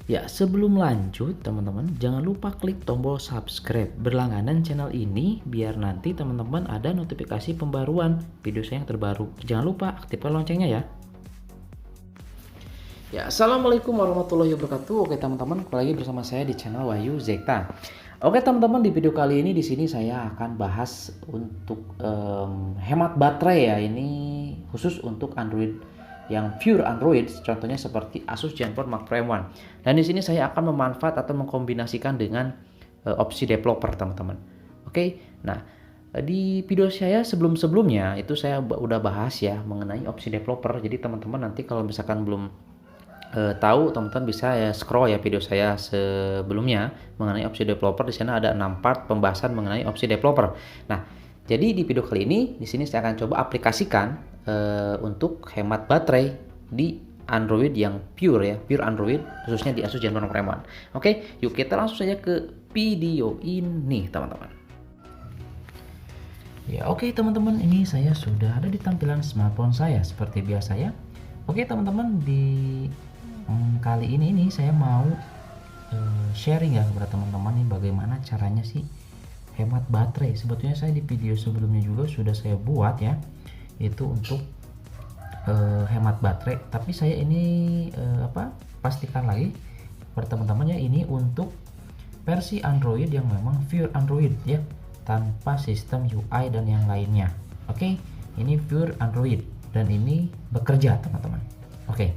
Ya, sebelum lanjut teman-teman, jangan lupa klik tombol subscribe berlangganan channel ini biar nanti teman-teman ada notifikasi pembaruan video saya yang terbaru. Jangan lupa aktifkan loncengnya ya. Ya, assalamualaikum warahmatullahi wabarakatuh. Oke teman-teman, kembali lagi bersama saya di channel Wahyu Zekta. Oke teman-teman, di video kali ini di sini saya akan bahas untuk hemat baterai ya. Ini khusus untuk Android yang pure Android, contohnya seperti Asus Zenfone Mark Pro M1. Dan di sini saya akan memanfaat atau mengkombinasikan dengan opsi developer teman-teman. Oke, nah di video saya sebelumnya itu saya udah bahas ya mengenai opsi developer. Jadi teman-teman nanti kalau misalkan belum tahu, teman-teman bisa ya scroll ya video saya sebelumnya mengenai opsi developer. Di sana ada 6 part pembahasan mengenai opsi developer. Nah, jadi di video kali ini di sini saya akan coba aplikasikan untuk hemat baterai di Android yang pure ya, pure Android khususnya di Asus Zenfone Pro M1. Oke, yuk kita langsung saja ke video ini teman-teman. Ya, oke teman-teman, ini saya sudah ada di tampilan smartphone saya seperti biasa ya. Oke teman-teman, di kali ini saya mau sharing ya kepada teman-teman nih bagaimana caranya sih hemat baterai. Sebetulnya saya di video sebelumnya juga sudah saya buat ya, itu untuk hemat baterai, tapi saya ini pastikan lagi kepada teman-teman ya, ini untuk versi Android yang memang pure Android ya, tanpa sistem UI dan yang lainnya. Oke, ini pure Android dan ini bekerja teman-teman. Oke,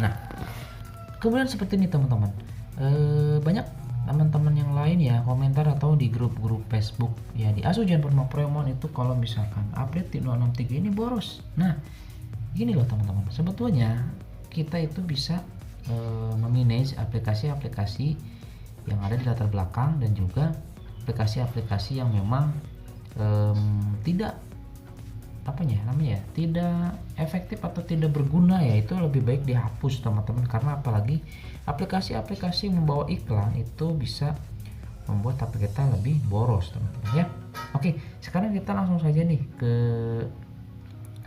nah kemudian seperti ini teman-teman, banyak teman-teman yang lain ya komentar atau di grup-grup Facebook ya di Asus Zenfone Mark Pro M1 itu kalau misalkan update di 063 ini boros. Nah gini loh teman-teman, sebetulnya kita itu bisa memanage aplikasi-aplikasi yang ada di latar belakang dan juga aplikasi-aplikasi yang memang tidak tidak efektif atau tidak berguna ya, itu lebih baik dihapus teman-teman, karena apalagi aplikasi-aplikasi membawa iklan itu bisa membuat HP kita lebih boros teman-teman ya. Oke, sekarang kita langsung saja nih ke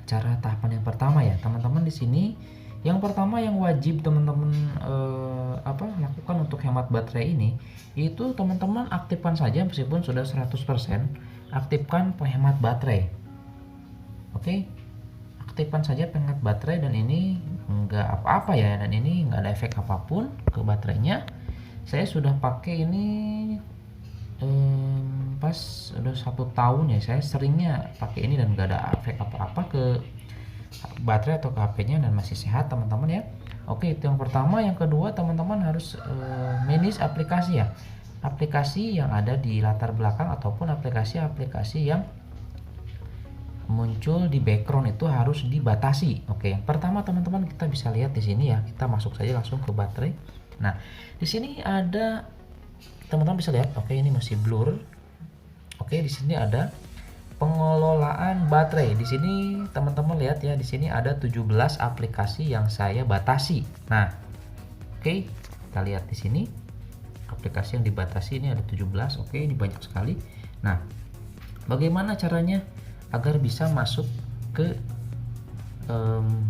cara tahapan yang pertama ya teman-teman. Di sini yang pertama yang wajib teman-teman lakukan untuk hemat baterai ini, itu teman-teman aktifkan saja meskipun sudah 100%, aktifkan penghemat baterai. Oke, aktifkan saja penghemat baterai dan ini enggak apa-apa ya, dan ini enggak ada efek apapun ke baterainya. Saya sudah pakai ini pas udah 1 tahun ya, saya seringnya pakai ini dan enggak ada efek apa-apa ke baterai atau ke HP-nya dan masih sehat teman-teman ya. Oke, itu yang pertama. Yang kedua teman-teman harus manage aplikasi ya, aplikasi yang ada di latar belakang ataupun aplikasi-aplikasi yang muncul di background itu harus dibatasi. Oke, yang pertama teman-teman kita bisa lihat di sini ya, kita masuk saja langsung ke baterai. Nah, di sini ada teman-teman bisa lihat, oke ini masih blur. Oke, di sini ada pengelolaan baterai. Di sini teman-teman lihat ya, di sini ada 17 aplikasi yang saya batasi. Nah, oke, kita lihat di sini aplikasi yang dibatasi ini ada 17. Oke, ini banyak sekali. Nah, bagaimana caranya agar bisa masuk ke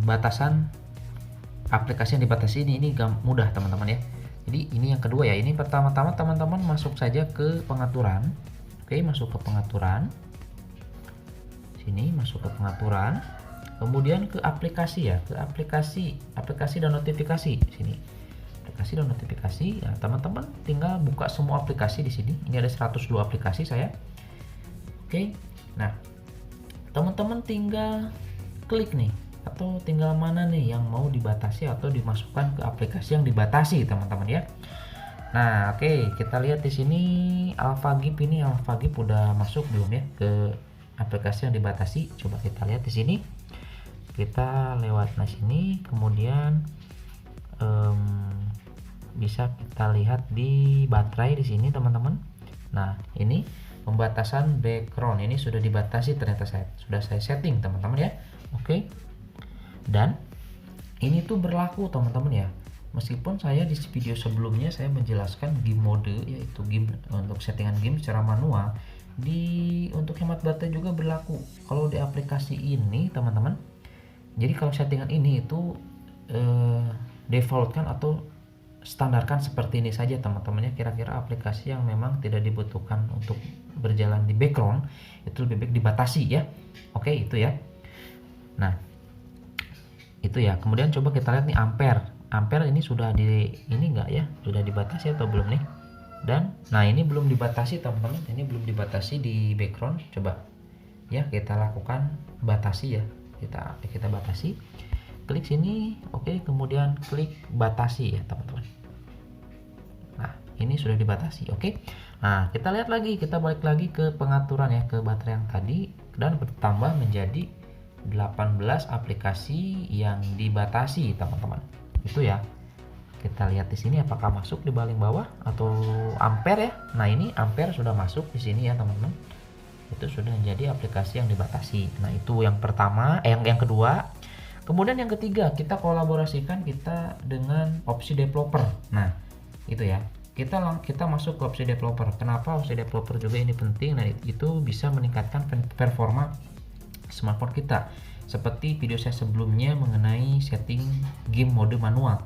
batasan aplikasi yang dibatasi ini mudah teman-teman ya. Jadi ini yang kedua ya, ini pertama-tama teman-teman masuk saja ke pengaturan. Oke, masuk ke pengaturan, sini masuk ke pengaturan, kemudian ke aplikasi ya, ke aplikasi dan notifikasi. Sini aplikasi dan notifikasi ya, teman-teman tinggal buka semua aplikasi di sini. Ini ada 102 aplikasi saya. Oke, nah teman-teman tinggal klik nih, atau tinggal mana nih yang mau dibatasi atau dimasukkan ke aplikasi yang dibatasi teman-teman ya. Nah, oke, kita lihat di sini AlphaGip, ini AlphaGip udah masuk belum ya ke aplikasi yang dibatasi? Coba kita lihat di sini. Kita lewat nah sini, kemudian bisa kita lihat di baterai di sini teman-teman. Nah, ini pembatasan background ini sudah dibatasi, ternyata sudah saya setting teman-teman ya. Oke, dan ini tuh berlaku teman-teman ya, meskipun saya di video sebelumnya saya menjelaskan game mode, yaitu game untuk settingan game secara manual. Untuk hemat baterai juga berlaku kalau di aplikasi ini teman-teman. Jadi kalau settingan ini itu default kan atau standarkan seperti ini saja teman-temannya. Kira-kira aplikasi yang memang tidak dibutuhkan untuk berjalan di background itu lebih baik dibatasi ya. Oke, itu ya. Nah, itu ya. Kemudian coba kita lihat nih Ampere ini sudah ini enggak ya? Sudah dibatasi atau belum nih? Dan nah, ini belum dibatasi teman-teman. Ini belum dibatasi di background. Coba ya kita lakukan batasi ya. Kita batasi. Klik sini, oke, kemudian klik batasi ya teman-teman. Nah, ini sudah dibatasi, oke. Nah, kita lihat lagi, kita balik lagi ke pengaturan ya, ke baterai yang tadi, dan bertambah menjadi 18 aplikasi yang dibatasi teman-teman. Itu ya. Kita lihat di sini apakah masuk di paling bawah atau Ampere ya. Nah, ini Ampere sudah masuk di sini ya teman-teman. Itu sudah menjadi aplikasi yang dibatasi. Nah, itu yang pertama, yang kedua. Kemudian yang ketiga, kita kolaborasikan kita dengan opsi developer. Nah, itu ya. Kita masuk ke opsi developer. Kenapa opsi developer juga ini penting? Nah, itu bisa meningkatkan performa smartphone kita. Seperti video saya sebelumnya mengenai setting game mode manual.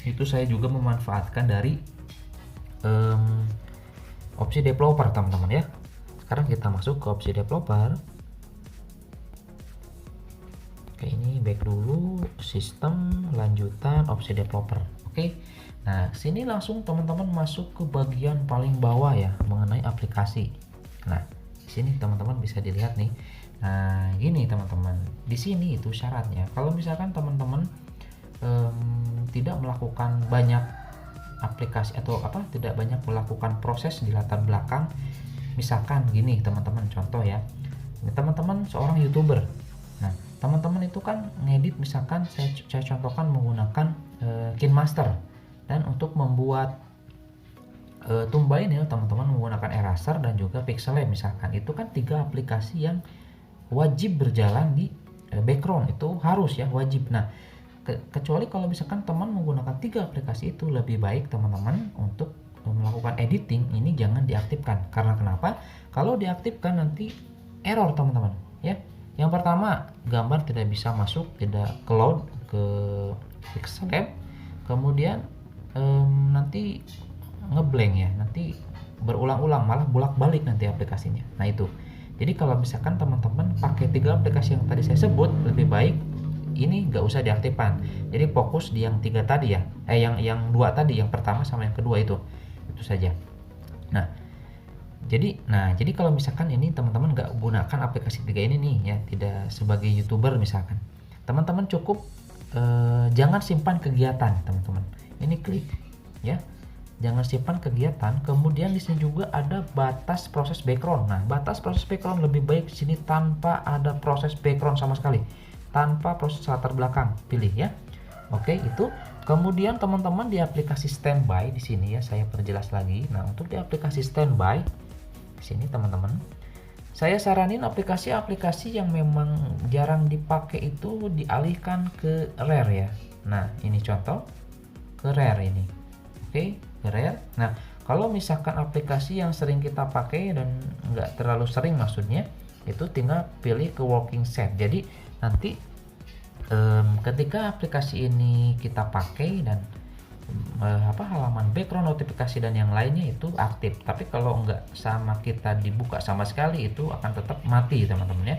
Itu saya juga memanfaatkan dari opsi developer, teman-teman ya. Sekarang kita masuk ke opsi developer. Oke, ini back dulu, sistem, lanjutan, opsi developer. Oke. Nah, sini langsung teman-teman masuk ke bagian paling bawah ya, mengenai aplikasi. Nah, di sini teman-teman bisa dilihat nih. Nah, gini teman-teman. Di sini itu syaratnya. Kalau misalkan teman-teman tidak melakukan banyak aplikasi atau tidak banyak melakukan proses di latar belakang. Misalkan gini teman-teman, contoh ya. Teman-teman seorang YouTuber. Nah, teman-teman itu kan ngedit, misalkan saya contohkan menggunakan KineMaster, dan untuk membuat Tumbain ya teman-teman menggunakan Eraser dan juga Pixelab misalkan. Itu kan 3 aplikasi yang wajib berjalan di background, itu harus ya, wajib. Nah, kecuali kalau misalkan teman menggunakan 3 aplikasi itu, lebih baik teman-teman untuk melakukan editing ini jangan diaktifkan. Karena kenapa? Kalau diaktifkan nanti error teman-teman ya. Yang pertama, gambar tidak bisa masuk, tidak cloud ke Pixelab. Kemudian nanti ngeblank ya, nanti berulang-ulang, malah bolak-balik nanti aplikasinya. Nah, itu. Jadi kalau misalkan teman-teman pakai 3 aplikasi yang tadi saya sebut, lebih baik ini nggak usah diaktifkan. Jadi fokus di yang 3 tadi ya, yang 2 tadi, yang pertama sama yang kedua itu saja. Nah, jadi kalau misalkan ini teman-teman nggak gunakan aplikasi 3 ini nih ya, tidak sebagai YouTuber misalkan, teman-teman cukup jangan simpan kegiatan teman-teman. Ini klik ya, jangan simpan kegiatan. Kemudian di sini juga ada batas proses background. Nah, batas proses background lebih baik di sini tanpa ada proses background sama sekali, tanpa proses latar belakang, pilih ya. Oke, itu. Kemudian teman-teman di aplikasi standby di sini ya, saya perjelas lagi. Nah, untuk di aplikasi standby di sini teman-teman, saya saranin aplikasi-aplikasi yang memang jarang dipakai itu dialihkan ke rare ya. Nah, ini contoh ke rare ini. Oke, ke rare. Nah, kalau misalkan aplikasi yang sering kita pakai dan nggak terlalu sering maksudnya, itu tinggal pilih ke working set. Jadi nanti ketika aplikasi ini kita pakai dan halaman background, notifikasi dan yang lainnya itu aktif. Tapi kalau nggak sama kita dibuka sama sekali, itu akan tetap mati teman-teman ya.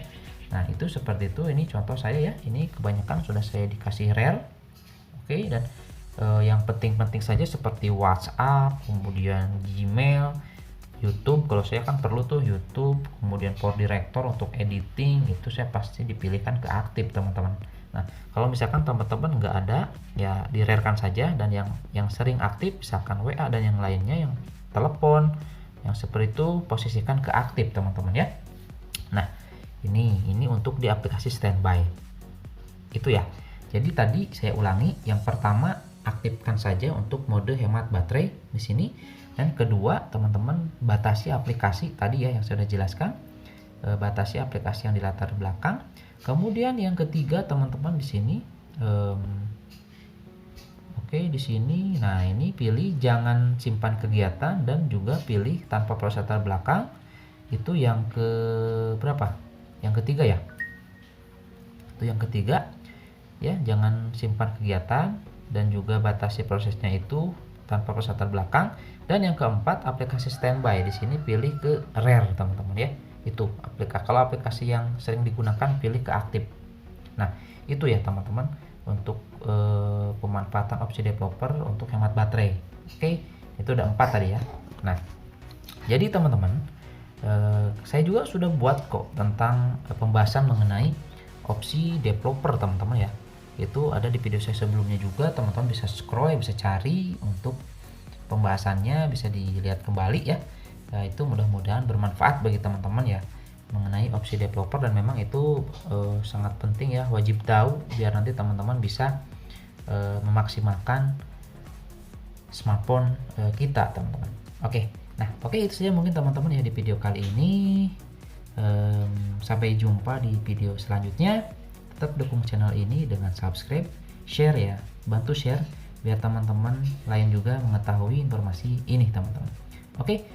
Nah, itu seperti itu. Ini contoh saya ya. Ini kebanyakan sudah saya dikasih rare. Oke, dan yang penting-penting saja seperti WhatsApp, kemudian Gmail, YouTube. Kalau saya kan perlu tuh YouTube, kemudian Power Director untuk editing, itu saya pasti dipilihkan ke aktif teman-teman. Nah, kalau misalkan teman-teman nggak ada, ya di-rare-kan saja. Dan yang sering aktif misalkan WA dan yang lainnya, yang telepon, yang seperti itu posisikan ke aktif teman-teman ya. Nah, ini untuk di aplikasi standby. Itu ya. Jadi tadi saya ulangi, yang pertama aktifkan saja untuk mode hemat baterai di sini. Dan kedua, teman-teman batasi aplikasi tadi ya yang saya sudah jelaskan. Batasi aplikasi yang di latar belakang. Kemudian yang ketiga teman-teman di sini, oke, di sini, nah ini pilih jangan simpan kegiatan dan juga pilih tanpa proses latar belakang. Itu yang ke berapa? Yang ketiga ya. Itu yang ketiga ya, jangan simpan kegiatan. dan juga batasi prosesnya itu tanpa proses latar belakang. Dan yang keempat, aplikasi standby. Di sini pilih ke rare teman-teman ya. Itu kalau aplikasi yang sering digunakan pilih ke aktif. Nah, itu ya teman-teman untuk pemanfaatan opsi developer untuk hemat baterai. Oke, itu udah 4 tadi ya. Nah, jadi teman-teman, saya juga sudah buat kok tentang pembahasan mengenai opsi developer teman-teman ya. Itu ada di video saya sebelumnya juga, teman-teman bisa scroll, bisa cari untuk pembahasannya, bisa dilihat kembali ya. Nah, itu mudah-mudahan bermanfaat bagi teman-teman ya mengenai opsi developer, dan memang itu sangat penting ya, wajib tahu biar nanti teman-teman bisa memaksimalkan smartphone kita teman-teman. Oke, itu saja mungkin teman-teman ya di video kali ini. Sampai jumpa di video selanjutnya. Tetap dukung channel ini dengan subscribe, share ya, bantu share biar teman-teman lain juga mengetahui informasi ini teman-teman. Oke,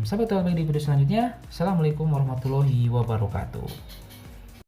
sampai jumpa lagi di video selanjutnya. Assalamualaikum warahmatullahi wabarakatuh.